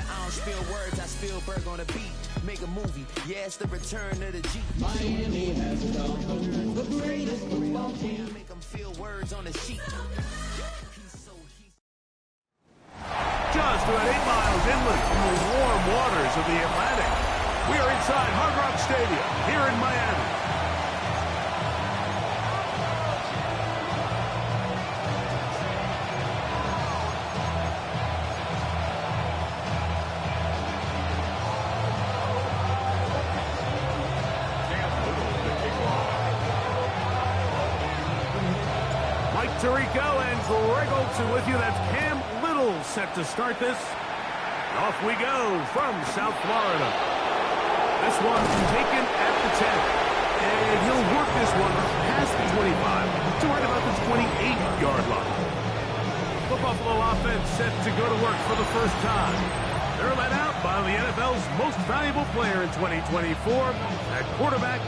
I don't spill words, I spill Berg on a beat. Make a movie, yeah, it's the return of the G. Miami has become the greatest football team. Make them feel words on the sheet. Just about 8 miles inland from the warm waters of the Atlantic, we are inside Hard Rock Stadium here in Miami. Mike Tirico and Greg Olsen with you. That's Cam Little set to start this. And off we go from South Florida. This one taken at the 10. And he'll work this one past the 25 to right about the 28-yard line. The Buffalo offense set to go to work for the first time. They're led out by the NFL's most valuable player in 2024, at quarterback,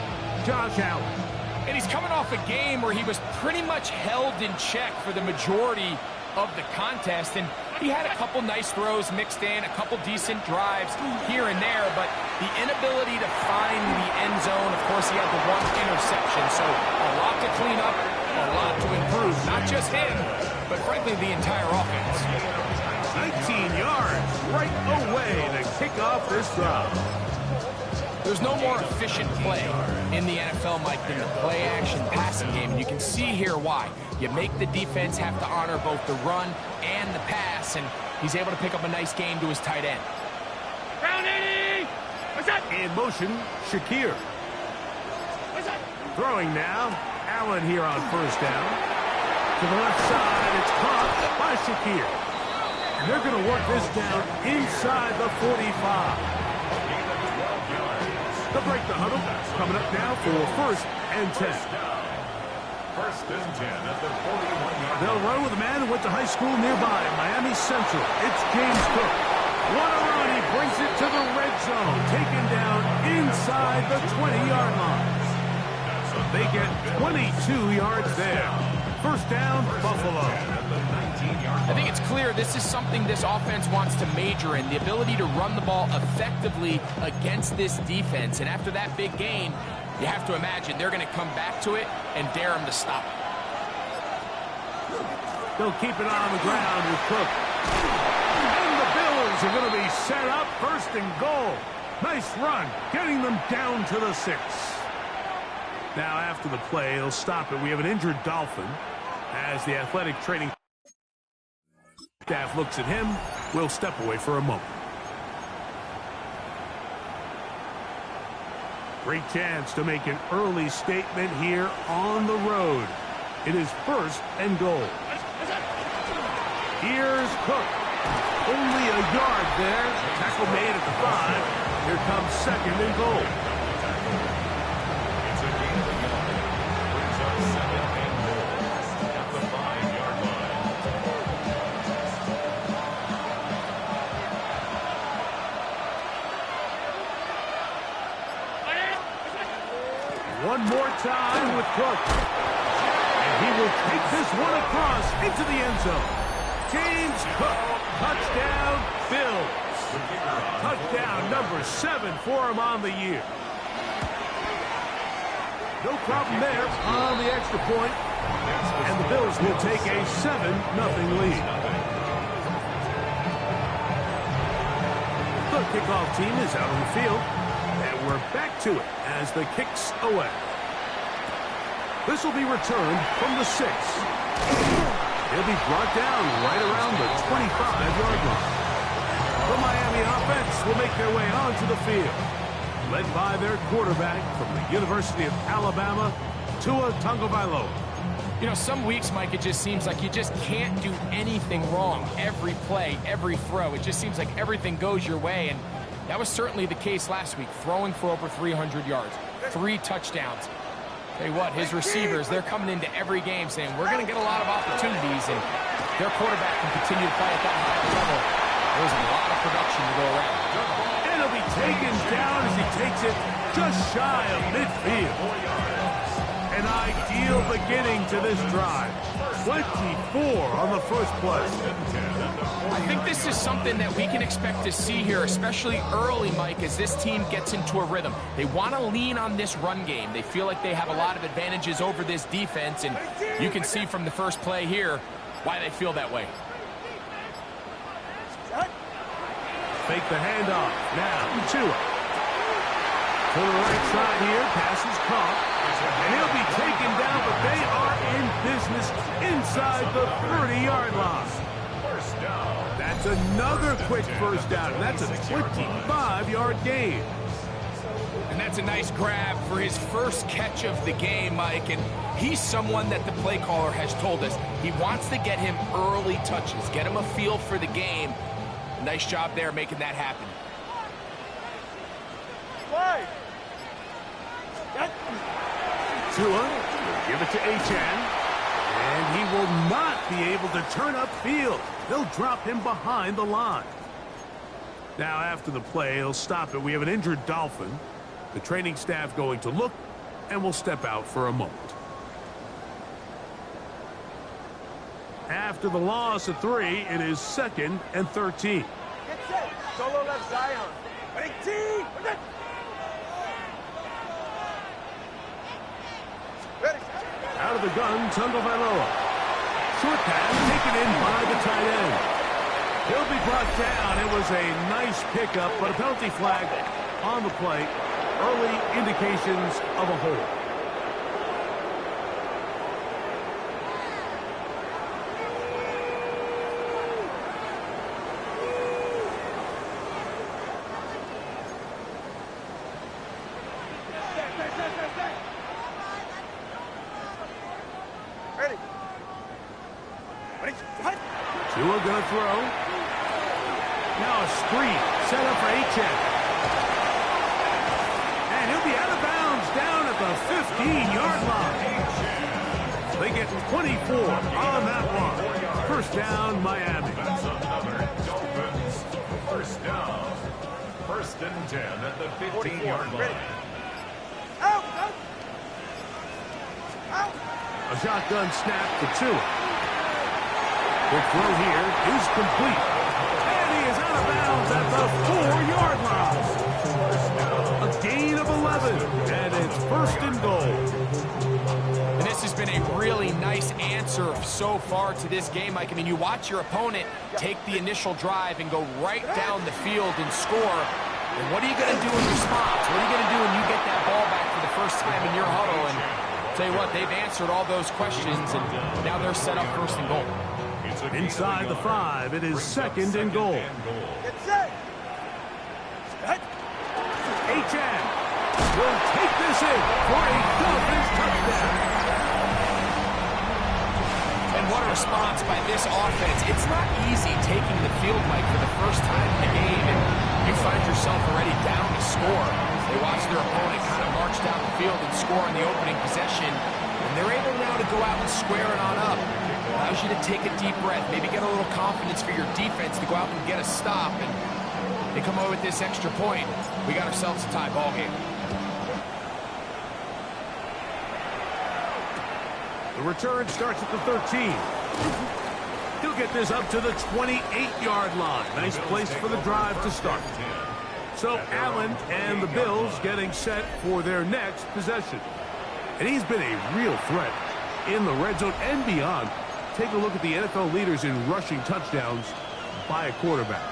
Josh Allen. And he's coming off a game where he was pretty much held in check for the majority of the contest. And he had a couple nice throws mixed in, a couple decent drives here and there. But the inability to find the end zone, of course, he had the one interception. So a lot to clean up, a lot to improve. Not just him, but frankly, the entire offense. 19 yards right away to kick off this drive. There's no more efficient play in the NFL, Mike, than the play-action passing game. And you can see here why. You make the defense have to honor both the run and the pass, and he's able to pick up a nice game to his tight end. Round 80! What's that? In motion, Shakir. What's that? Throwing now, Allen here on first down. To the left side, it's caught by Shakir. And they're going to work this down inside the 45. They'll break the huddle. Coming up now for first and 10. First and 10 at the 41-yard. They'll run with a man who went to high school nearby, Miami Central. It's James Cook. What a run. He brings it to the red zone. Taken down inside the 20-yard line. So they get 22 yards there. First down, Buffalo. I think it's clear this is something this offense wants to major in, the ability to run the ball effectively against this defense. And after that big gain, you have to imagine they're going to come back to it and dare them to stop it. They'll keep it on the ground with Cook. And the Bills are going to be set up first and goal. Nice run, getting them down to the 6. Now after the play, they'll stop it. We have an injured Dolphin as the athletic training staff looks at him. We'll step away for a moment. Great chance to make an early statement here on the road. It is first and goal. Here's Cook. Only a yard there. Tackle made at the 5. Here comes second and goal. It's a game of yard. Brings up second and goal at the 5-yard line. One more time with Cook. And he will take this one across into the end zone. James Cook, touchdown, Bills. Touchdown number 7 for him on the year. No problem there on the extra point. And the Bills will take a 7-0 lead. The kickoff team is out on the field. And we're back to it as the kick's away. This will be returned from the 6. He'll be brought down right around the 25-yard line. The Miami offense will make their way onto the field, led by their quarterback from the University of Alabama, Tua Tagovailoa. You know, some weeks, Mike, it just seems like you just can't do anything wrong. Every play, every throw, it just seems like everything goes your way. And that was certainly the case last week, throwing for over 300 yards, 3 touchdowns. Tell you what, his receivers, they're coming into every game saying, we're going to get a lot of opportunities, and their quarterback can continue to play at that high level. There's a lot of production to go around. And he'll be taken down as he takes it just shy of midfield. An ideal beginning to this drive. 24 on the first play. I think this is something that we can expect to see here, especially early, Mike, as this team gets into a rhythm. They want to lean on this run game. They feel like they have a lot of advantages over this defense, and you can see from the first play here why they feel that way. Fake the handoff. Now, Tua. To the right side here, pass is caught. And he'll be taken down, but they are in business inside the 30-yard line. First down. That's another quick first down. That's a 25-yard gain. And that's a nice grab for his first catch of the game, Mike. And he's someone that the play caller has told us he wants to get him early touches, get him a feel for the game. Nice job there making that happen. Tua will give it to Achan. And he will not be able to turn upfield. They'll drop him behind the line. Now, after the play, he'll stop it. We have an injured Dolphin. The training staff going to look, and will step out for a moment. After the loss of 3, it is 2nd and 13. Get set. Solo left Zion. Ready, team. Ready. Out of the gun, Tagovailoa. Short pass taken in by the tight end. He'll be brought down. It was a nice pickup, but a penalty flag on the play. Early indications of a hold. Ready. Ready. Tua gonna throw. Now a screen set up for Achan. And he'll be out of bounds down at the 15-yard line. They get 24 on that one. First down, Miami. That's another Dolphins first down. 1st and 10 at the 15-yard line. Out. Out. Out. A shotgun snap for Tua. Quick throw here is complete. And he is out of bounds at the 4-yard line. A gain of 11, and it's 1st and goal. And this has been a really nice answer so far to this game, Mike. I mean, you watch your opponent take the initial drive and go right down the field and score. And what are you going to do in response? What are you going to do when you get that ball back for the first time in your huddle? And tell you what, they've answered all those questions, and now they're set up 1st and goal. Inside the 5, it is 2nd and goal. Get set. Achan will take this in for a Dolphins touchdown. And what a response by this offense. It's not easy taking the field, Mike, for the first time in the game, and you find yourself already down to score. They watch their opponent kind of march down the field and score in the opening possession, and they're able now to go out and square it on up. Allows you to take a deep breath, maybe get a little confidence for your defense to go out and get a stop, and they come away with this extra point. We got ourselves a tie ball game. The return starts at the 13. He'll get this up to the 28-yard line. Nice place for the drive to start. So Allen and the Bills getting set for their next possession. And he's been a real threat in the red zone and beyond. Take a look at the NFL leaders in rushing touchdowns by a quarterback.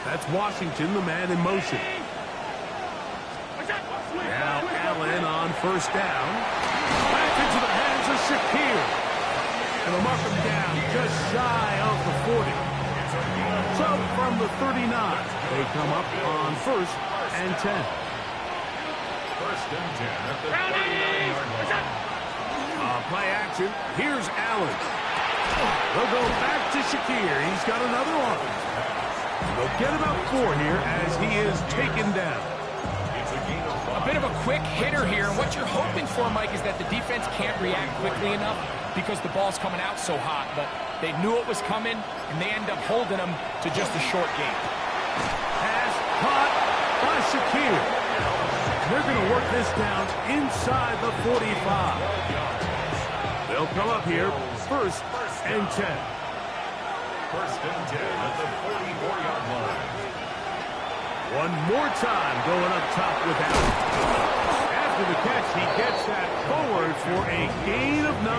That's Washington, the man in motion. Now Allen on 1st down. Back into the hands of Shakir. And they'll mark him down just shy of the 40. So from the 39, they come up on 1st and 10. 1st and 10 at the 39-yard line. Play action. Here's Allen. They'll go back to Shakir. He's got another one. They'll get about 4 here as he is taken down. A bit of a quick hitter here. And what you're hoping for, Mike, is that the defense can't react quickly enough because the ball's coming out so hot. But they knew it was coming, and they end up holding them to just a short game. Pass caught by Shakir. They're going to work this down inside the 45. They'll come up here, first and 10. First and 10 at the 44-yard line. One more time going up top with Allen. After the catch, he gets that forward for a gain of 9.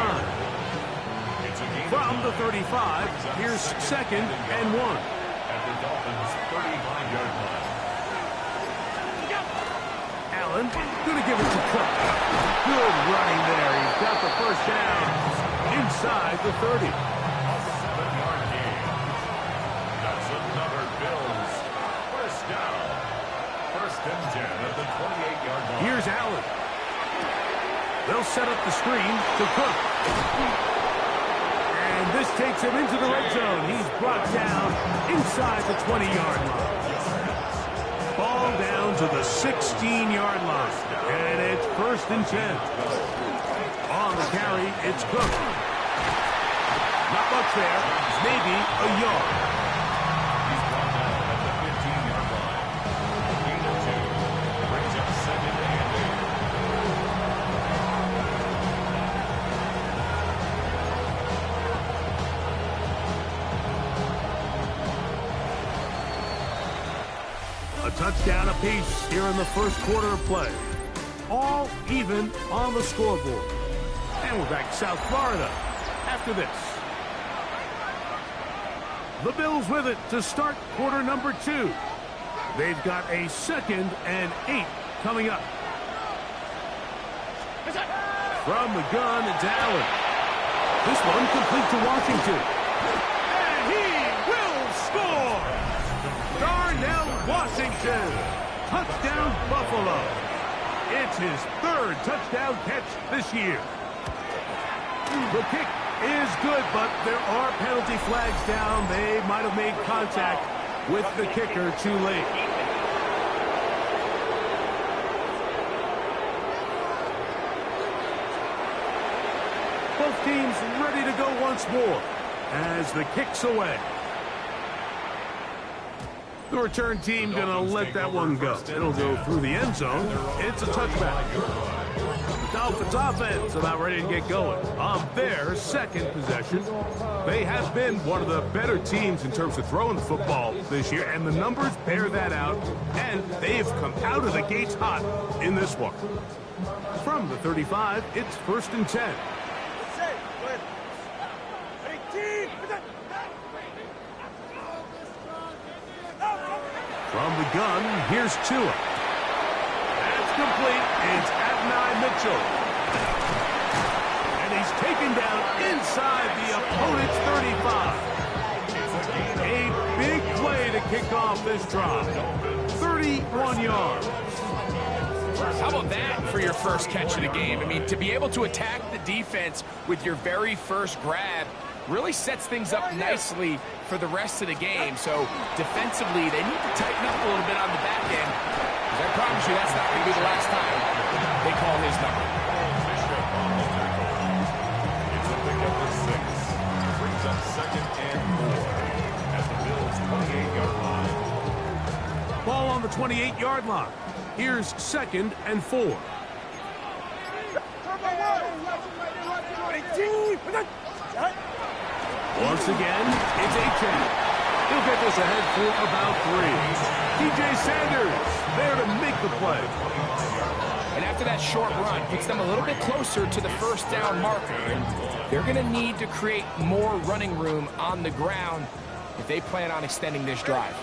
From the 35, here's second and 1. At the Dolphins' 35-yard line. Allen going to give it to Cook. Good running there. He's got the first down inside the 30. A 7-yard gain. That's another Bills first down. First and 10 at the 28-yard line. Here's Allen. They'll set up the screen to Cook. And this takes him into the red zone. He's brought down inside the 20-yard line. Ball down to the 16-yard line. And it's first and 10. On the carry, it's Cook. Not much there. Maybe a yard. He's brought down at the 15-yard line. Gain of 2. Brings up second and 8. A touchdown apiece here in the first quarter of play. All even on the scoreboard. And we're back to South Florida after this. The Bills with it to start quarter number 2. They've got a second and 8 coming up. From the gun, it's Allen. This one complete to Washington. And he will score! Darnell Washington. Touchdown Buffalo. It's his 3rd touchdown catch this year. The kick is good, but there are penalty flags down. They might have made contact with the kicker too late. Both teams ready to go once more as the kick's away. The return team going to let that one go. It'll go through the end zone. It's a touchback. The Dolphins offense about ready to get going. On their second possession, they have been one of the better teams in terms of throwing the football this year, and the numbers bear that out, and they've come out of the gates hot in this one. From the 35, it's first and 10. From the gun, here's Tua. That's complete. It's Adonai Mitchell. And he's taken down inside the opponent's 35. A big play to kick off this drive. 31 yards. How about that for your first catch of the game? I mean, to be able to attack the defense with your very first grab really sets things up nicely for the rest of the game. So defensively, they need to tighten up a little bit on the back end. I promise you that's not going to be the last time they call his number. Bishop on the tackle. It's a pickup of 6. Brings up second and 4 at the Bills' 28-yard line. Ball on the 28-yard line. Here's second and 4. Once again, it's Achane. He'll get this ahead for about 3. DJ Sanders there to make the play. And after that short run, puts them a little bit closer to the first down marker. And they're going to need to create more running room on the ground if they plan on extending this drive.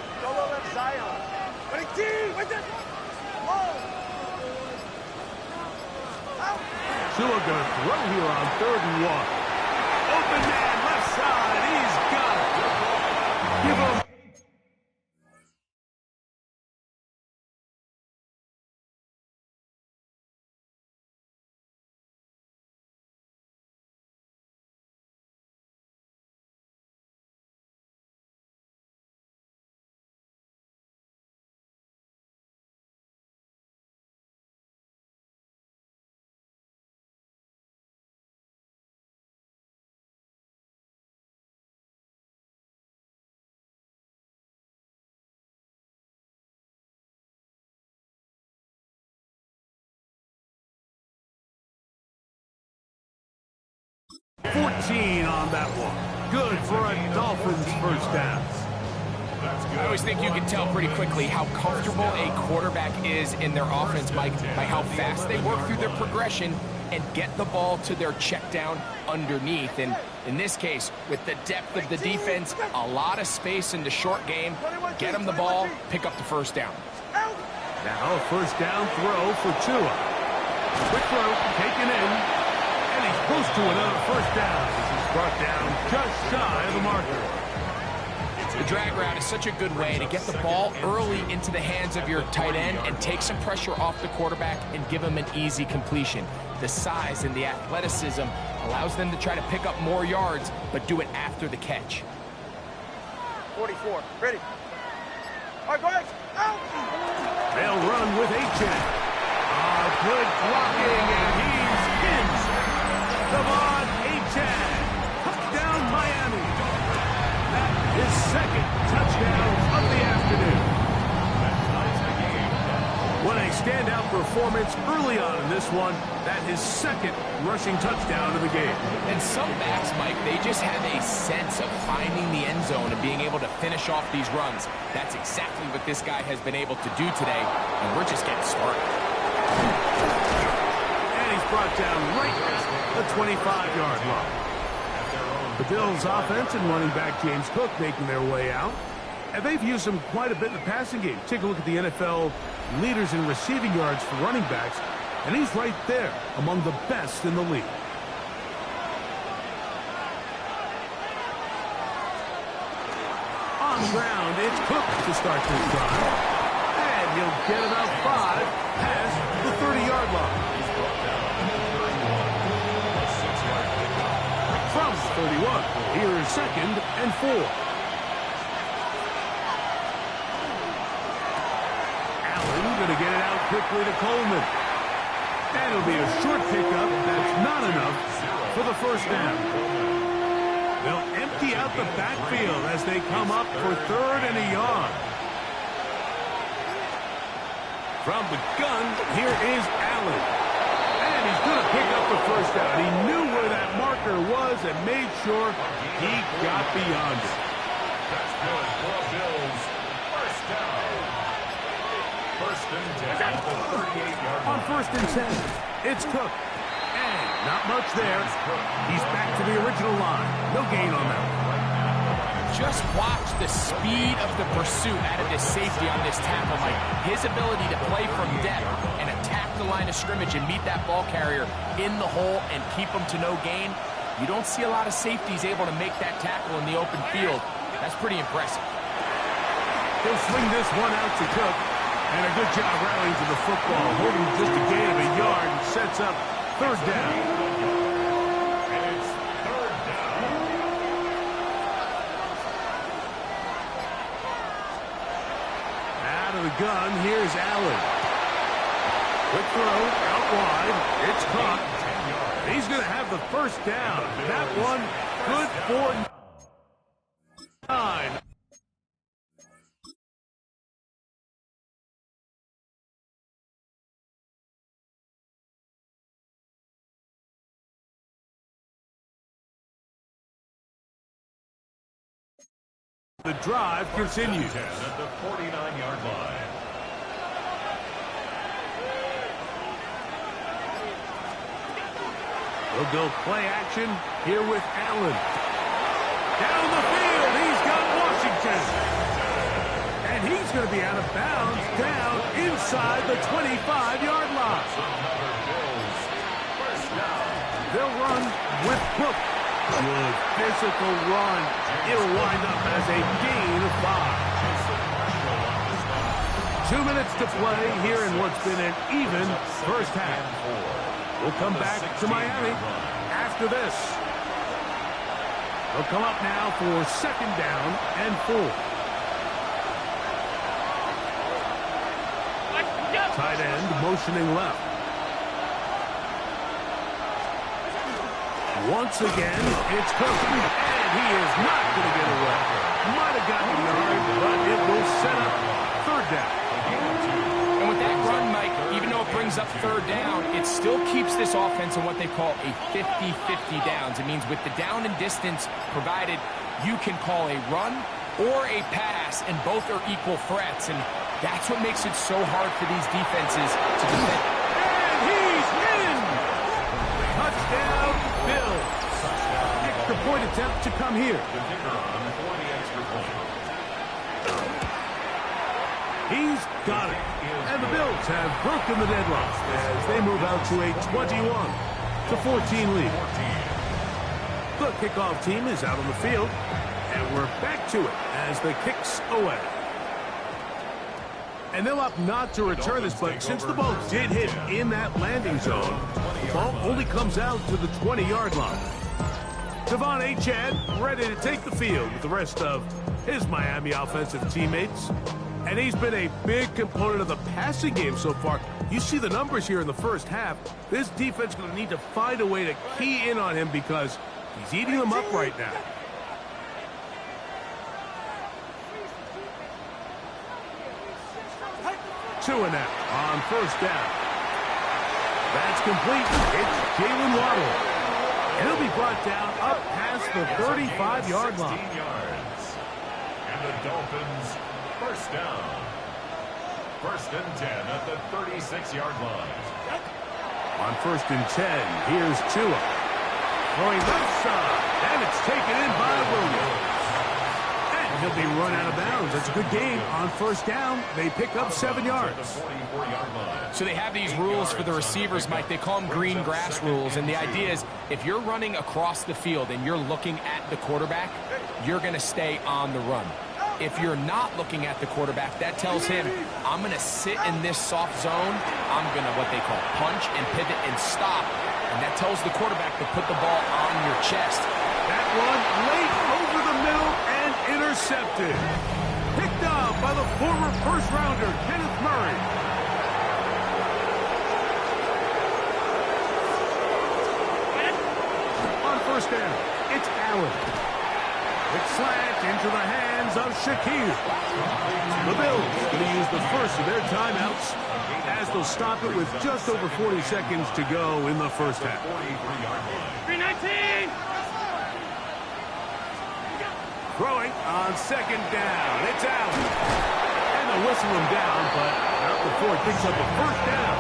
Tua going to throw here on 3rd and 1. Open man, left side. He's got it. Give him 14 on that one. Good for a Dolphins first down. I always think you can tell pretty quickly how comfortable a quarterback is in their offense, Mike, by how fast they work through their progression and get the ball to their check down underneath. And in this case, with the depth of the defense, a lot of space in the short game, get them the ball, pick up the first down. Now a first down throw for Tua. Quick throw, taken in, and he's close to another first down. This is brought down just shy of the marker. The drag route is such a good way to get the ball early into the hands of your tight end and take some pressure off the quarterback and give him an easy completion. The size and the athleticism allows them to try to pick up more yards, but do it after the catch. 44, ready. All right, guys, out! They'll run with H.N. Good blocking, and he's in. Devon H.N. Touchdown, Miami. His second touchdown of the afternoon. What a standout performance early on in this one. That his second rushing touchdown of the game. And some backs, Mike, they just have a sense of finding the end zone and being able to finish off these runs. That's exactly what this guy has been able to do today, and we're just getting started. And he's brought down right at the 25-yard line. The Bills' offense and running back James Cook making their way out. And they've used him quite a bit in the passing game. Take a look at the NFL leaders in receiving yards for running backs, and he's right there among the best in the league. On the ground, it's Cook to start this drive. And he'll get about 5 past the 30-yard line. From 31, here's 2nd and 4. Allen going to get it out quickly to Coleman. And it'll be a short pickup. That's not enough for the first down. They'll empty out the backfield as they come up for 3rd and a yard. From the gun, here is Allen. And he's going to pick up the first down. He knew where that marker was and made sure he got beyond it. That's good for the Bills. First down. 1st and 10 at the 38-yard line. On 1st and 10, it's Cook. And not much there. He's back to the original line. No gain on that one. Just watch the speed of the pursuit out of this safety on this tackle, Mike. His ability to play from depth and attack the line of scrimmage and meet that ball carrier in the hole and keep him to no gain. You don't see a lot of safeties able to make that tackle in the open field. That's pretty impressive. He'll swing this one out to Cook. And a good job rallying to the football, holding just a gain of a yard and sets up 3rd down. It's 3rd down. Out of the gun, here's Allen. Quick throw, out wide. It's caught. He's going to have the first down. That one, good for 9. The drive continues. 10 at the 49-yard line. We'll go play action here with Allen. Down the field, he's got Washington. And he's going to be out of bounds down inside the 25-yard line. They'll run with Cook. Good physical run. It'll wind up as a gain of 5. 2 minutes to play here in what's been an even first half. We'll come back to Miami after this. They'll come up now for 2nd down and 4. Tight end motioning left. Once again, it's Cook, and he is not going to get away. Might have gotten a yard, but it will set up 3rd down. And with that run, Mike, even though it brings up 3rd down, it's still keeps this offense in what they call a 50-50 downs. It means with the down and distance provided, you can call a run or a pass, and both are equal threats. And that's what makes it so hard for these defenses to defend. And he's in! Touchdown, Bill. Extra point attempt to come here. The kicker on for the extra point. He's got it. And the Bills have broken the deadlock as they move out to a 21-14 lead. The kickoff team is out on the field, and we're back to it as the kicks away. And they'll opt not to return this, but since the ball did hit in that landing zone, the ball only comes out to the 20-yard line. Devon Achane ready to take the field with the rest of his Miami offensive teammates. And he's been a big component of the passing game so far. You see the numbers here in the first half. This defense is going to need to find a way to key in on him because he's eating them up right now. Two and out on first down. That's complete. It's Jalen Waddle. And he'll be brought down up past the 35-yard line. 16 yards. And the Dolphins first down. First and 10 at the 36-yard line. On first and 10, here's Tua. Throwing left side, and it's taken in by Williams. And he'll be run out of bounds. That's a good game on first down. They pick up 7 yards. So they have these rules for the receivers, Mike. They call them green grass rules. And the idea is if you're running across the field and you're looking at the quarterback, you're going to stay on the run. If you're not looking at the quarterback, that tells him, I'm going to sit in this soft zone. I'm going to what they call punch and pivot and stop. And that tells the quarterback to put the ball on your chest. That one late over the middle and intercepted. Picked up by the former first-rounder, Kenneth Murray. On first down, it's Allen. It's slant into the hands of Shakir. The Bills going to use the first of their timeouts as they'll stop it with just over 40 seconds to go in the first half. 319! Throwing on second down. It's Allen. And they'll whistle him down, but not before it picks up a first down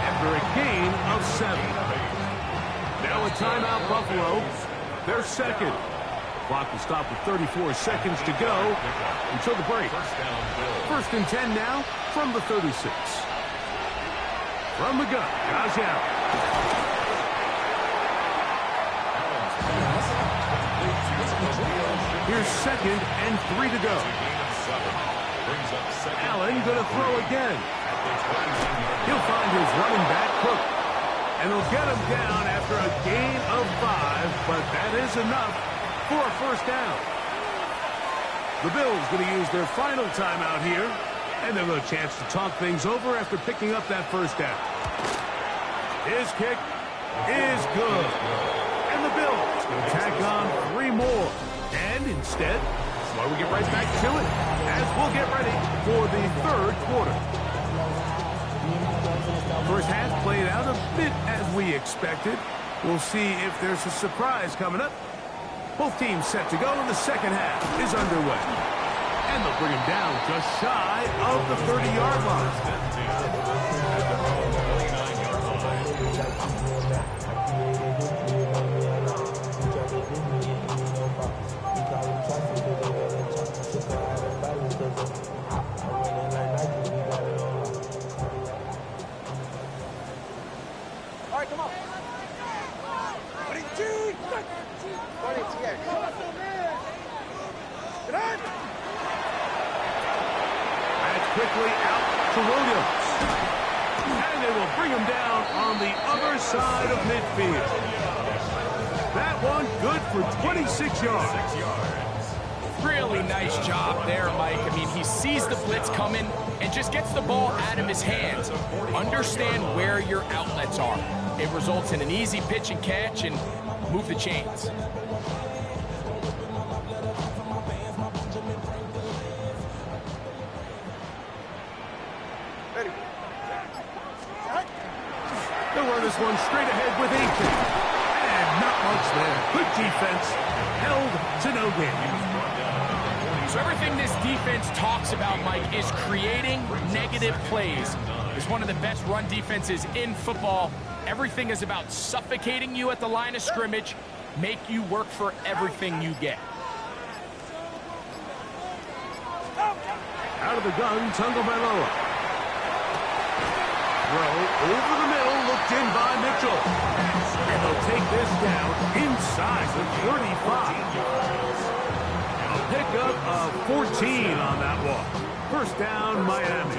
after a gain of 7. Now a timeout, Buffalo. Their second. Clock will stop with 34 seconds to go until the break. First and 10 now from the 36. From the gun, Josh Allen. Here's second and 3 to go. Allen going to throw again. He'll find his running back, Cook. And they'll get him down after a gain of 5, but that is enough for a first down. The Bills going to use their final timeout here, and they'll have a chance to talk things over after picking up that first down. His kick is good. And the Bills going to tack on 3 more. And instead, well, we get right back to it as we'll get ready for the third quarter. First half played out a bit as we expected. We'll see if there's a surprise coming up. Both teams set to go, and the second half is underway. And they'll bring him down just shy of the 30-yard line. All right, come on. 22! 20, yeah. Get on! That's quickly out to Williams. And they will bring him down on the other side of midfield. That one good for 26 yards. Really nice job there, Mike. I mean, he sees the blitz coming and just gets the ball out of his hands. Understand where your outlets are. It results in an easy pitch and catch and move the chains. They'll run this this one straight ahead with Aiken. And not much there. Good defense. Held to no gain. So everything this defense talks about, Mike, is creating negative plays. It's one of the best run defenses in football. Everything is about suffocating you at the line of scrimmage, make you work for everything you get. Out of the gun, Tagovailoa. Throw over the middle, looked in by Mitchell. And they'll take this down inside the 35. A pickup of 14 on that walk. First down, Miami.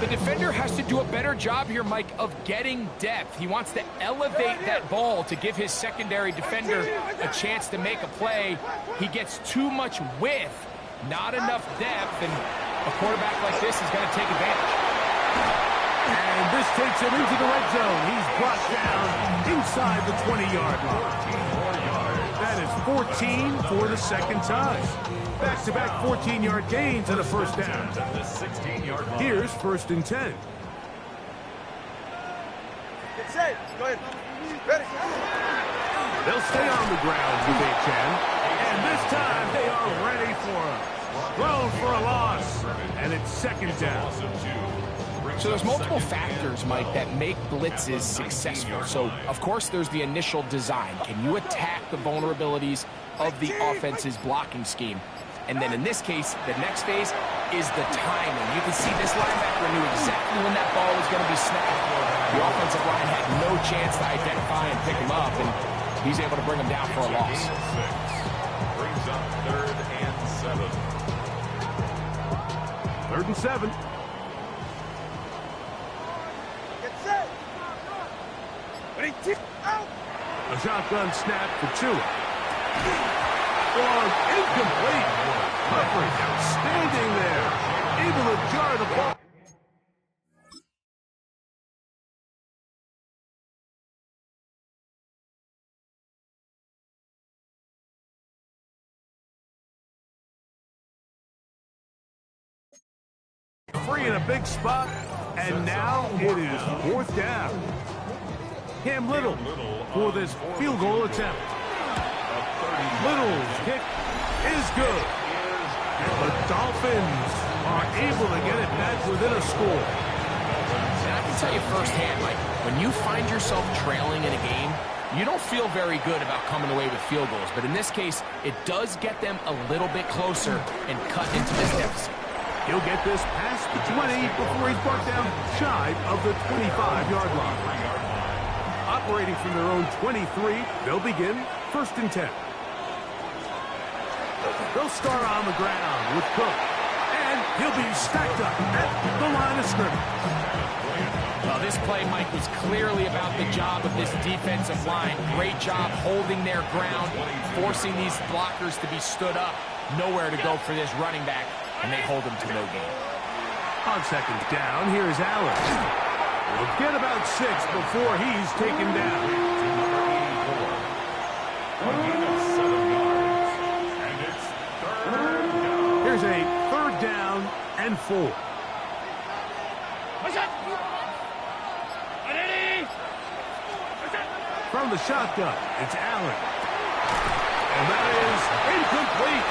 The defender has to do a better job here, Mike, of getting depth. He wants to elevate that ball to give his secondary defender a chance to make a play. He gets too much width, not enough depth, and a quarterback like this is going to take advantage. And this takes him into the red zone. He's brought down inside the 20-yard line. That is 14 for the second time. Back-to-back 14-yard gains and a first down. Here's first and 10. Get set. Go ahead. Ready. They'll stay on the ground with Aiken. And this time they are ready for him. Thrown for a loss. And it's second down. So there's multiple factors, Mike, that make blitzes successful. So, of course, there's the initial design. Can you attack the vulnerabilities of the offense's blocking scheme? And then in this case, the next phase is the timing. You can see this linebacker knew exactly when that ball was going to be snapped. The offensive line had no chance to identify and pick him up, and he's able to bring him down for a loss. Brings up 3rd and 7. 3rd and 7. Set. Ready. Out. A shotgun snap for Tua. Was incomplete. Coverage outstanding there. Able to jar the ball. Free in a big spot. And now it is 4th down. Cam Little for this field goal attempt. Little's kick is good. And the Dolphins are able to get it back within a score. And I can tell you firsthand, Mike, when you find yourself trailing in a game, you don't feel very good about coming away with field goals. But in this case, it does get them a little bit closer and cut into this deficit. He'll get this past the 20 before he's brought down shy of the 25-yard line. Operating from their own 23, they'll begin 1st and 10. They'll start on the ground with Cook. And he'll be stacked up at the line of scrimmage. Well, this play, Mike, was clearly about the job of this defensive line. Great job holding their ground, forcing these blockers to be stood up. Nowhere to go for this running back, and they hold him to no gain. On 2nd down, here's Allen. We'll get about 6 before he's taken down. Here's a 3rd down and 4. From the shotgun, it's Allen. And that is incomplete.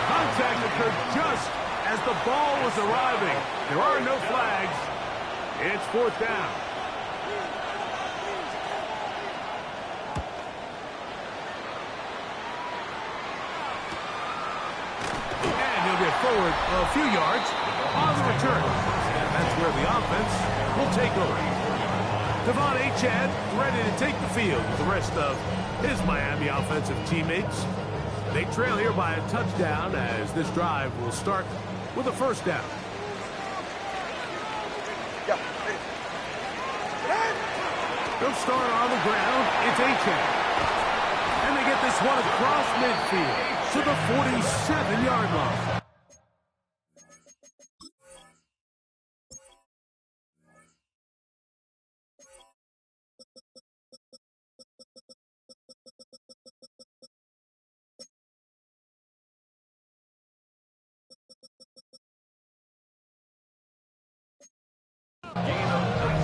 Contact occurred just as the ball was arriving. There are no flags. It's 4th down. And he'll get forward a few yards on the return. And that's where the offense will take over. Devon Achad ready to take the field with the rest of his Miami offensive teammates. They trail here by a touchdown as this drive will start with a 1st down. They'll start on the ground. It's Achad. And they get this one across midfield to the 47-yard line.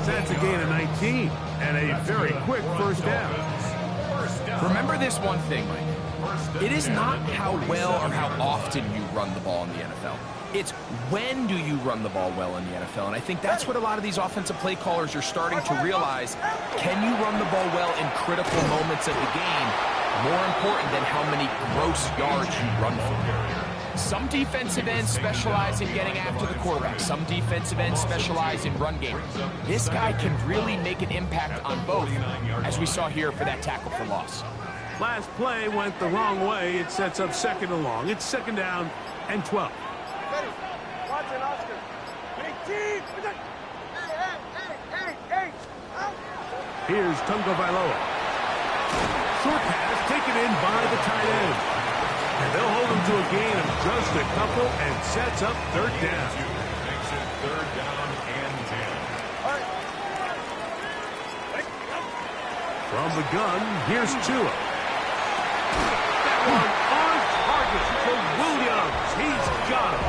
Set That's a gain of 19 and a very quick first down. Remember this one thing, Mike. It is not how well or how often you run the ball in the NFL. It's when do you run the ball well in the NFL. And I think that's what a lot of these offensive play callers are starting to realize. Can you run the ball well in critical moments of the game? More important than how many gross yards you run for. Some defensive ends specialize in getting after the quarterback. Some defensive ends specialize in run game. This guy can really make an impact on both, as we saw here for that tackle for loss. Last play went the wrong way. It sets up second and long. It's second down and 12. Watson, Oscar. 18. Hey. Here's Tunga Vailoa. Short pass taken in by the tight end. And they'll hold him to a gain of just a couple and sets up third down. Makes it third down and 10. From the gun, here's Tua. That one on target to Williams. He's got him.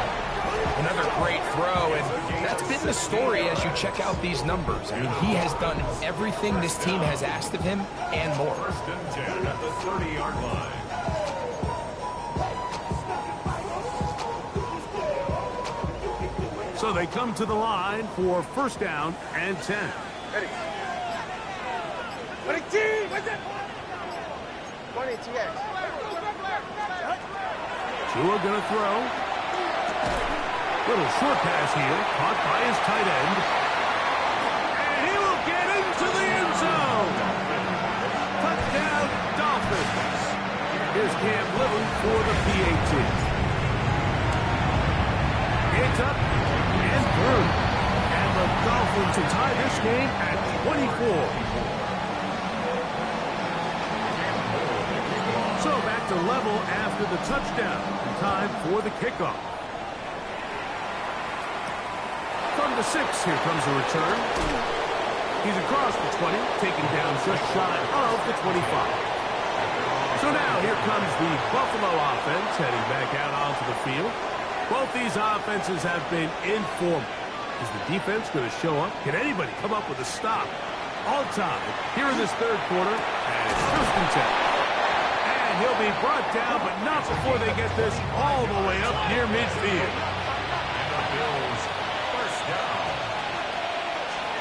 Another great throw, and that's been the story as you check out these numbers. I mean, he has done everything this team has asked of him and more. First and 10 at the 30-yard line. So they come to the line for first down and 10. Ready. 18. What's that? 20 TX. Tua gonna throw. Little short pass here, caught by his tight end. And he will get into the end zone. Touchdown, Dolphins. Here's Cam Little for the PAT. It's up and through. And the Dolphins will tie this game at 24. So back to level after the touchdown. Time for the kickoff. From the 6, here comes the return. He's across the 20, taken down just shy of the 25. So now here comes the Buffalo offense heading back out onto the field. Both these offenses have been informal. Is the defense going to show up? Can anybody come up with a stop? All time here in this third quarter, and it's first and 10. And he'll be brought down, but not before they get this all the way up near midfield. And the Bills first down.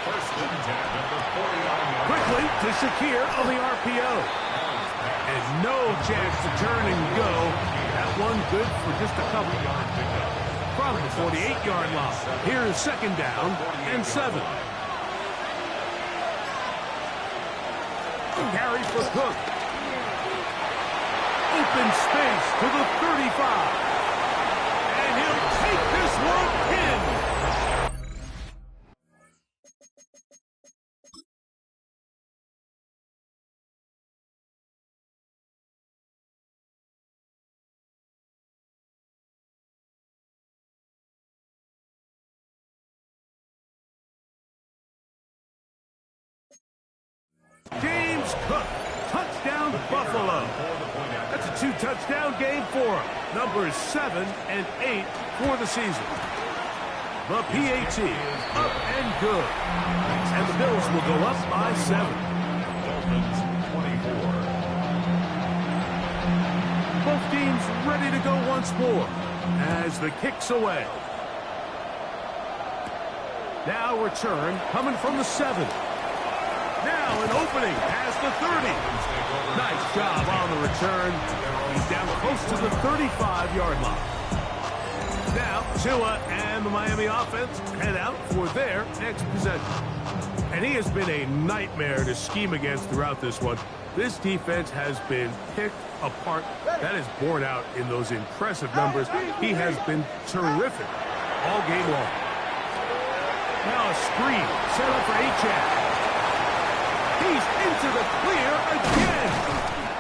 First and 10 at the 40-yard line. Quickly to Shakir on the RPO. And no chance to turn and go. That one good for just a couple. From the 48-yard line. Here's second down and 7. Carry for Cook. Open space to the 35. And he'll take this one in. James Cook, touchdown Buffalo. That's a 2-touchdown game for him. Numbers 7 and 8 for the season. The PAT up and good. And the Bills will go up by 7. Dolphins 24. Both teams ready to go once more as the kick's away. Now return coming from the 7. Now an opening past the 30. Nice job on the return. He's down close to the 35-yard line. Now Tua and the Miami offense head out for their next possession. And he has been a nightmare to scheme against throughout this one. This defense has been picked apart. That is borne out in those impressive numbers. He has been terrific all game long. Now a screen set up for Achane. He's into the clear again.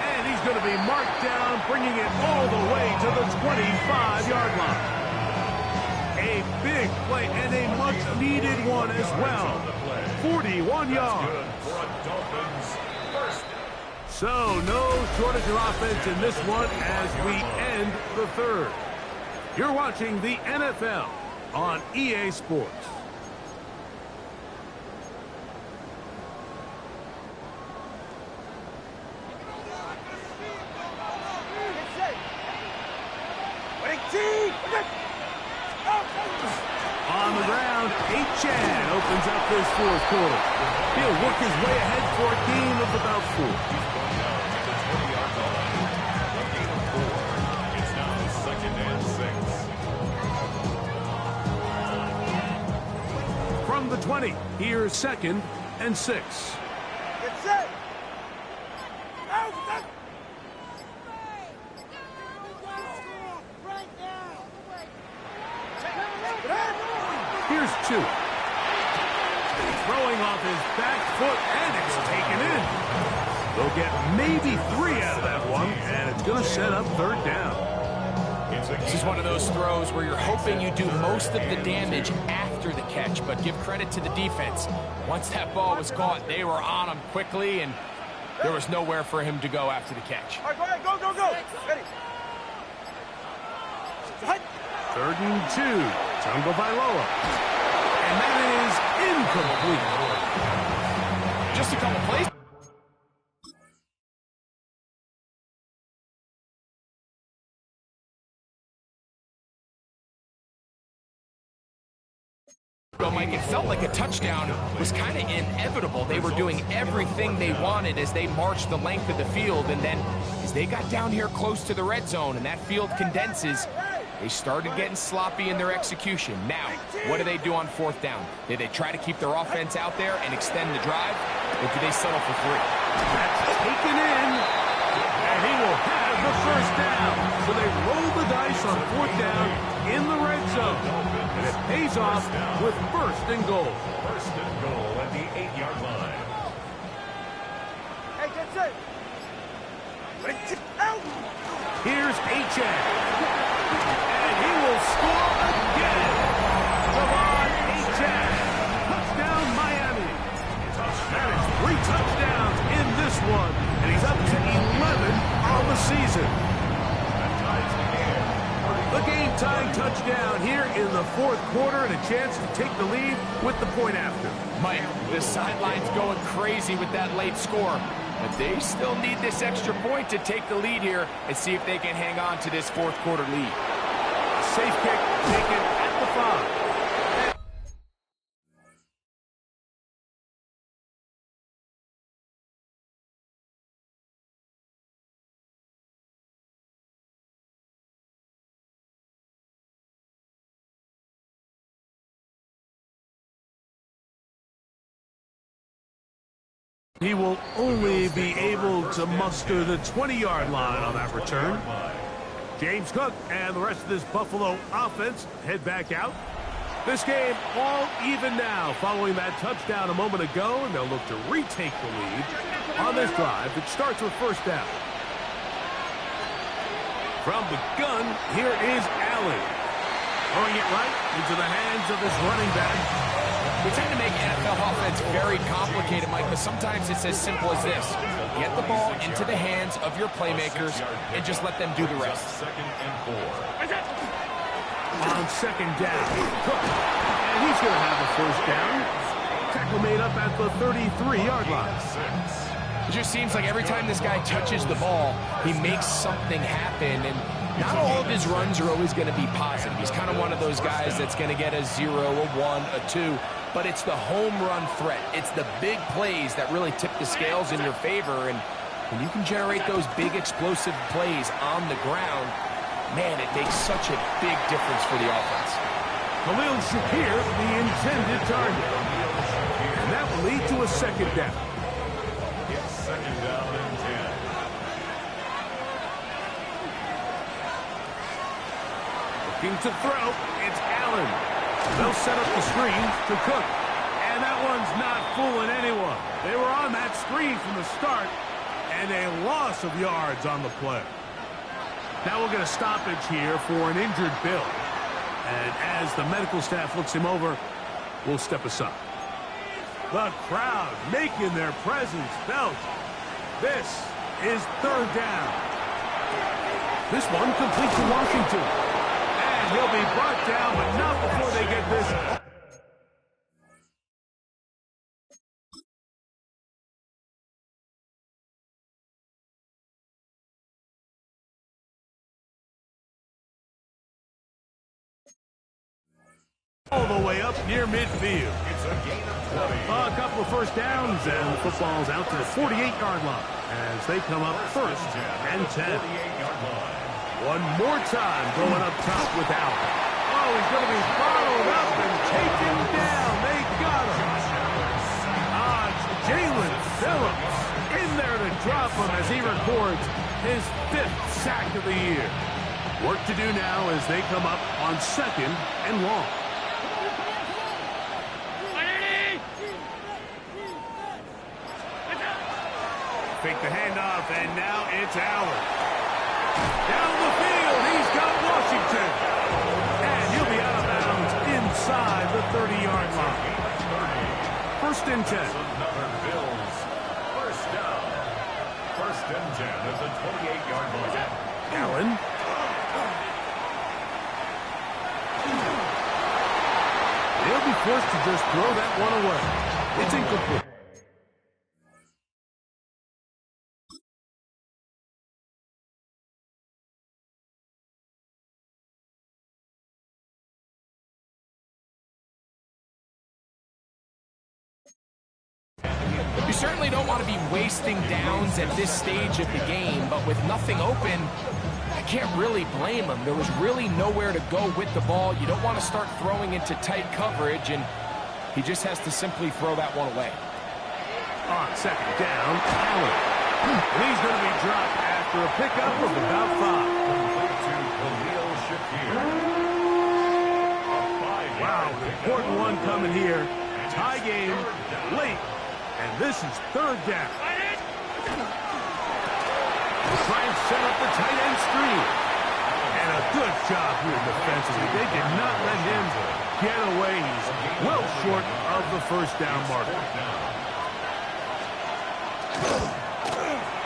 And he's going to be marked down, bringing it all the way to the 25-yard line. A big play and a much-needed one as well. 41 yards. So no shortage of offense in this one as we end the third. You're watching the NFL on EA Sports. On the ground, Achan opens up this fourth quarter. He'll work his way ahead for a gain of about 4. He's going down to the 20-yard line. A gain of 4. It's now 2nd and 6. From the 20, here's 2nd and 6. Get set. Out. Here's 2. Throwing off his back foot, and it's taken in. They'll get maybe 3 out of that one, and it's going to set up 3rd down. This is one of those throws where you're hoping you do most of the damage after the catch, but give credit to the defense. Once that ball was caught, they were on him quickly, and there was nowhere for him to go after the catch. All right, go ahead. Go. Ready. 3rd and 2. Tungo Bailoa. And that is incomplete. Just a couple plays. Mike, it felt like a touchdown was kind of inevitable. They were doing everything they wanted as they marched the length of the field, and then as they got down here close to the red zone and that field condenses, they started getting sloppy in their execution. Now, what do they do on 4th down? Do they try to keep their offense out there and extend the drive, or do they settle for 3? That's taken in, and he will have the 1st down. So they roll the dice on 4th down in the red zone, and it pays off with 1st and goal. 1st and goal at the 8-yard line. Hey, get set. Out. Here's Achan, and he will score again. Javon Achan, touchdown Miami. That is 3 touchdowns in this one, and he's up to 11 on the season. The game-tying touchdown here in the 4th quarter, and a chance to take the lead with the point after. Mike, the sideline's going crazy with that late score, but they still need this extra point to take the lead here and see if they can hang on to this 4th quarter lead. Safe kick taken at the 5. He will only be able to muster the 20-yard line on that return. James Cook and the rest of this Buffalo offense head back out. This game all even now following that touchdown a moment ago, and they'll look to retake the lead on this drive that starts with 1st down. From the gun, here is Allen. Throwing it right into the hands of his running back. We tend to make NFL offense very complicated, Mike, but sometimes it's as simple as this. Get the ball into the hands of your playmakers and just let them do the rest. 2nd and 4. On 2nd down, Cook. And he's going to have a 1st down. Tackle made up at the 33-yard line. It just seems like every time this guy touches the ball, he makes something happen, and not all of his runs are always going to be positive. He's kind of one of those guys that's going to get a 0, a 1, a 2, but it's the home run threat. It's the big plays that really tip the scales in your favor, and when you can generate those big explosive plays on the ground, man, it makes such a big difference for the offense. Khalil Shakir, the intended target. And that will lead to a 2nd down. It's 2nd down and 10. Looking to throw, it's Allen. They'll set up the screen to Cook. And that one's not fooling anyone. They were on that screen from the start, and a loss of yards on the play. Now we'll get a stoppage here for an injured Bill. And as the medical staff looks him over, we'll step aside. The crowd making their presence felt. This is 3rd down. This one complete to Washington. And he'll be brought down, but not before they get this All the way up near midfield. It's a gain of 20. A couple of first downs, and the football's out to the 48-yard line as they come up first and 10. 48-yard line. One more time going up top with Allen. Oh, he's going to be followed up and taken down. They got him. Jalen Phillips in there to drop him as he records his 5th sack of the year. Work to do now as they come up on 2nd and long. Fake the handoff, and now it's Allen. Down the field, he's got Washington. And he'll be out of bounds inside the 30-yard line. 1st and 10. Another Bills. First down. 1st and 10 at the 28-yard line. Allen. They'll be forced to just throw that one away. It's incomplete. You certainly don't want to be wasting downs at this stage of the game, but with nothing open, I can't really blame him. There was really nowhere to go with the ball. You don't want to start throwing into tight coverage, and he just has to simply throw that one away. On 2nd down, Allen. And he's going to be dropped after a pickup of about 5. Wow, important one coming here. Tie game late. And this is 3rd down. Try and set up the tight end screen. And a good job here defensively. They did not let him get away. He's well short of the 1st down marker.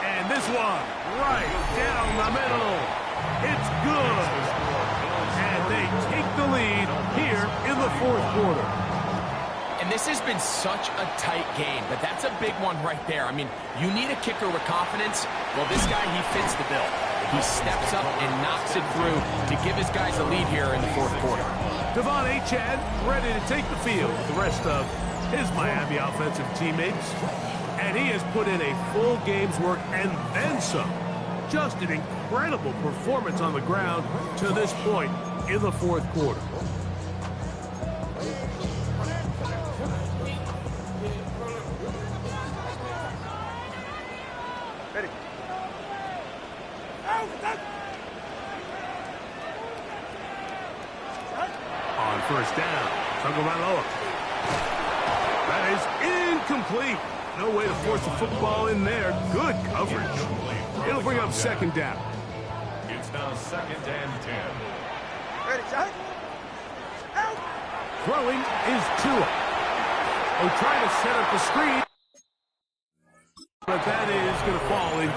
And this one right down the middle. It's good. And they take the lead here in the 4th quarter. And this has been such a tight game, but that's a big one right there. I mean, you need a kicker with confidence. Well, this guy, he fits the bill. He steps up and knocks it through to give his guys a lead here in the 4th quarter. Devon Achane ready to take the field with the rest of his Miami offensive teammates. And he has put in a full game's work and then some. Just an incredible performance on the ground to this point in the 4th quarter. On 1st down, Tagovailoa. That is incomplete. No way to force the football in there. Good coverage. It'll bring up 2nd down. It's now 2nd and 10. Ready, shot. Out. Throwing is Tua. Oh, trying to set up the screen. But that is going to fall in.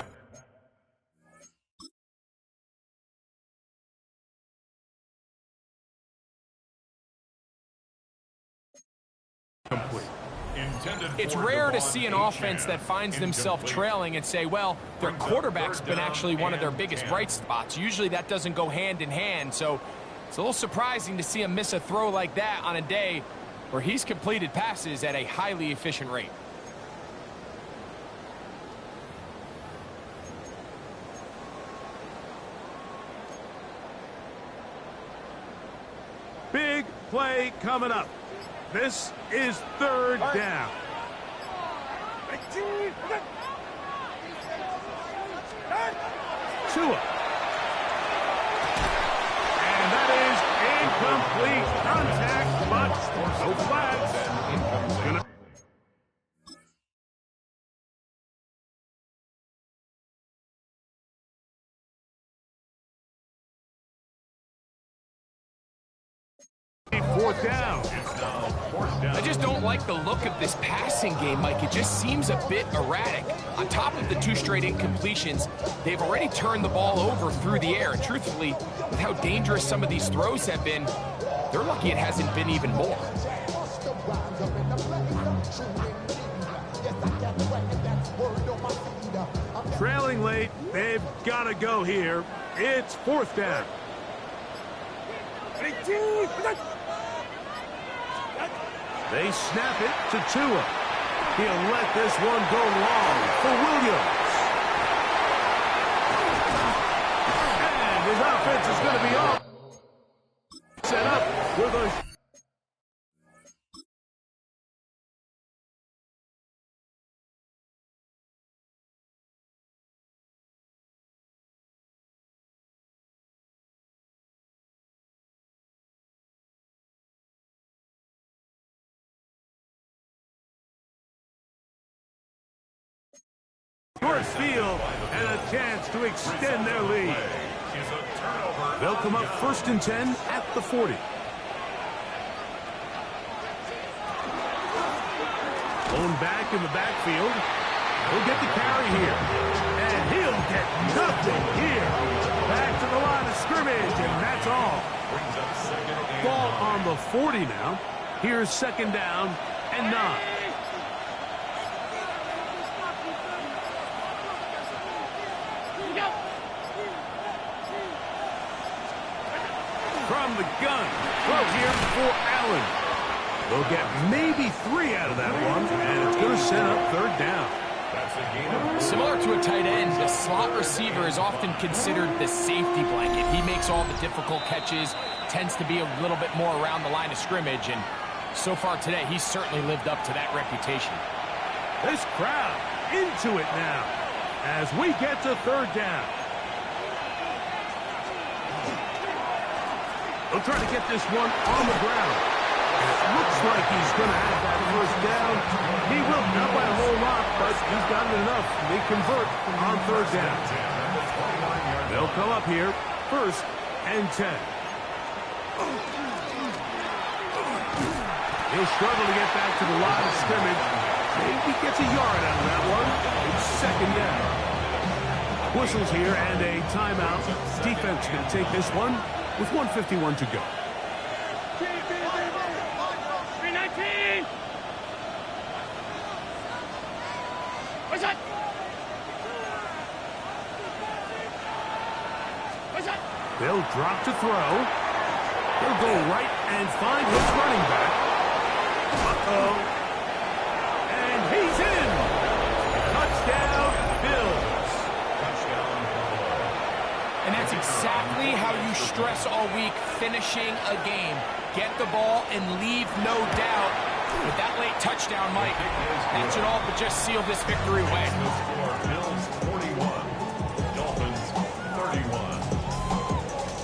Complete. It's rare to see an offense that finds themselves trailing and say, well, their quarterback's been actually one of their biggest bright spots. Usually that doesn't go hand in hand, so it's a little surprising to see him miss a throw like that on a day where he's completed passes at a highly efficient rate. Big play coming up. This is 3rd down. Tua. And that is incomplete. Contact, but no flags. Fourth down. I just don't like the look of this passing game, Mike. It just seems a bit erratic. On top of the 2 straight incompletions, they've already turned the ball over through the air. And truthfully, with how dangerous some of these throws have been, they're lucky it hasn't been even more. Trailing late, they've got to go here. It's 4th down. They snap it to Tua. He'll let this one go long for Williams. And his offense is going to be off. Set up with a... Short field and a chance to extend their lead. They'll come up 1st and 10 at the 40. Blown back in the backfield. He'll get the carry here. And he'll get nothing here. Back to the line of scrimmage, and that's all. Ball on the 40 now. Here's 2nd down and 9. From the gun, throw here for Allen. They'll get maybe 3 out of that one, and it's going to set up 3rd down. Similar to a tight end, the slot receiver is often considered the safety blanket. He makes all the difficult catches, tends to be a little bit more around the line of scrimmage, and so far today, he's certainly lived up to that reputation. This crowd into it now as we get to 3rd down. He'll try to get this one on the ground. And it looks like he's going to have that 1st down. He will, not by a whole lot, but he's got it enough. They convert on 3rd down. They'll come up here, 1st and 10. He'll struggle to get back to the line of scrimmage. Maybe gets a yard out of that one. It's 2nd down. Whistles here and a timeout. Defense going to take this one with 1:51 to go. 319! What's that? What's that? They'll drop to throw. He'll go right and find his running back. Uh-oh. And he's in. Touchdown, Bills. And that's exactly how you stress all week, finishing a game. Get the ball and leave no doubt. With that late touchdown, Mike, that should all but just seal this victory away. Bills 41, Dolphins 31.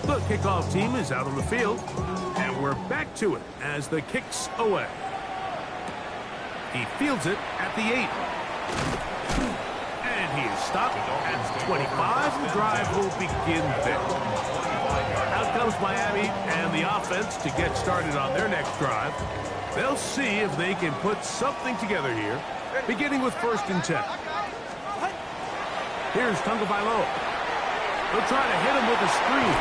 The kickoff team is out on the field, and we're back to it as the kick's away. He fields it at the 8. And he is stopped at the 25. The drive will begin there. Out comes Miami and the offense to get started on their next drive. They'll see if they can put something together here, beginning with 1st and 10. Here's Tagovailoa. They'll try to hit him with a screen.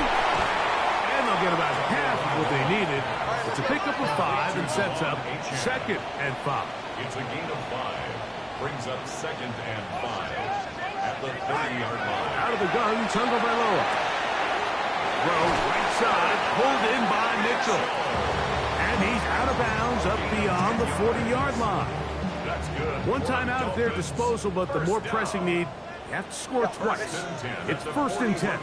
And they'll get about half of what they needed. It's a pickup of 5 and sets up 2nd and 5. It's a gain of 5. Brings up 2nd and 5 at the 30-yard line. Out of the gun, Tagovailoa. Throw right side, pulled in by Mitchell. And he's out of bounds up beyond the 40-yard line. That's good. One time out at their disposal, but the more pressing need, you have to score twice. It's 1st and 10.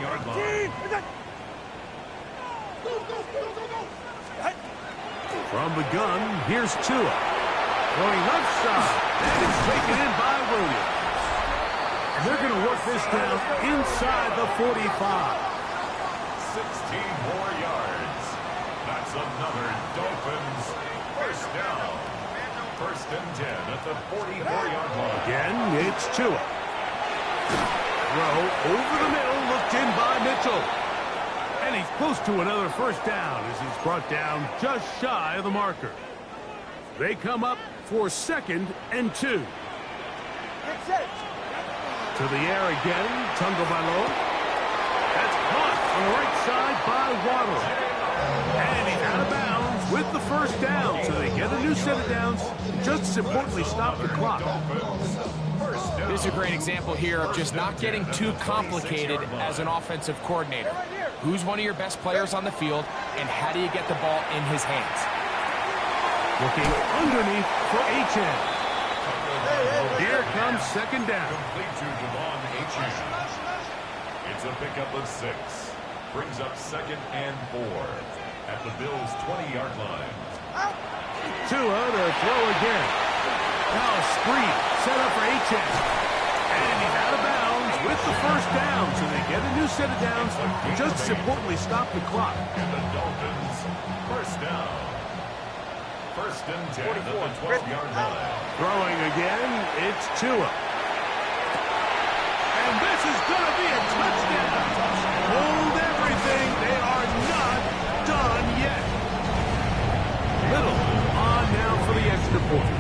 From the gun, here's Tua. Throwing left side, and it's taken in by Williams. And they're going to work this down inside the 45. 16 more yards. That's another Dolphins 1st down. 1st and 10 at the 44-yard line. Again, it's Tua. Throw over the middle, looked in by Mitchell. And he's close to another 1st down as he's brought down just shy of the marker. They come up for 2nd and 2. To the air again, Tagovailoa. That's caught on the right side by Waddle. And he's out of bounds with the 1st down. So they get a new set of downs. Just as importantly, stop the clock. This is a great example here of just not getting too complicated as an offensive coordinator. Who's one of your best players on the field, and how do you get the ball in his hands? Looking underneath for HN. Here comes second down. Complete to Devon Achane. It's a pickup of 6. Brings up 2nd and 4 at the Bills' 20-yard line. Tua to throw again. Now a screen set up for HN. And he's out of bounds with the first down. So they get a new set of downs. Just as importantly, stop the clock. And the Dolphins, first down. 1st and 10 at the 12-yard line. Throwing again, it's Tua. And this is going to be a touchdown. Hold everything. They are not done yet. Little on now for the extra point.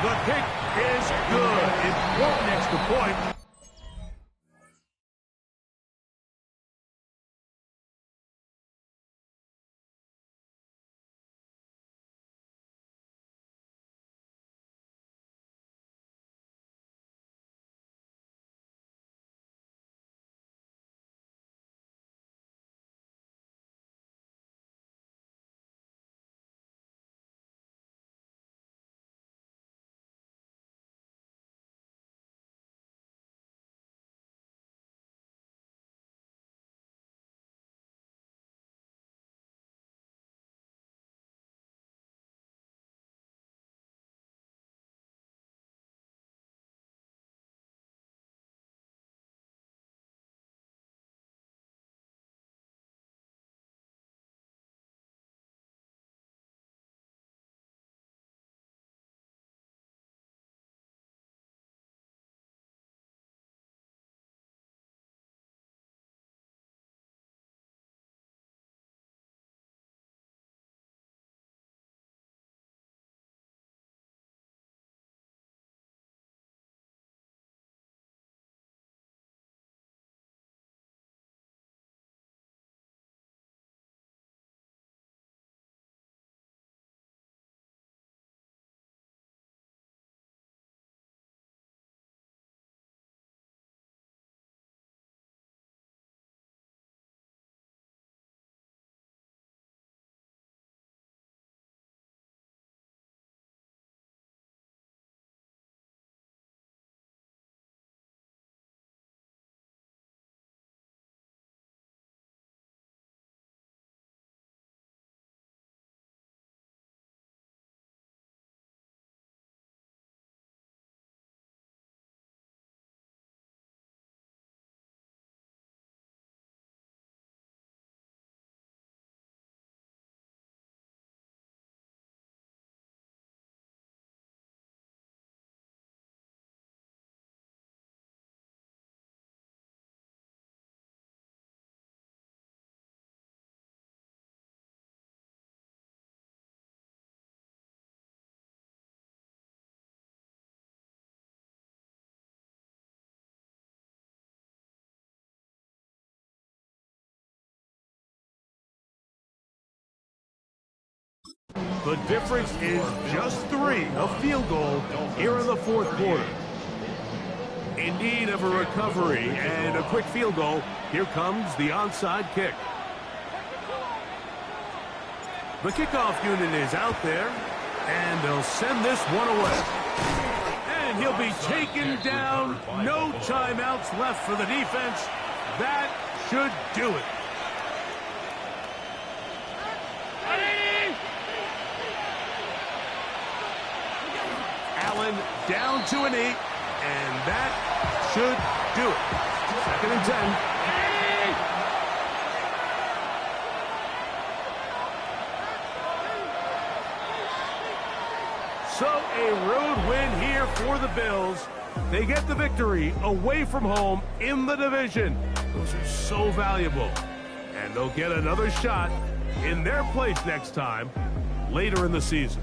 The kick is good. Important extra point. The difference is just 3, a field goal here in the 4th quarter. In need of a recovery and a quick field goal, here comes the onside kick. The kickoff unit is out there, and they'll send this one away. And he'll be taken down. No timeouts left for the defense. That should do it. Allen down to an 8, and that should do it. 2nd and 10. So a road win here for the Bills. They get the victory away from home in the division. Those are so valuable. And they'll get another shot in their place next time later in the season.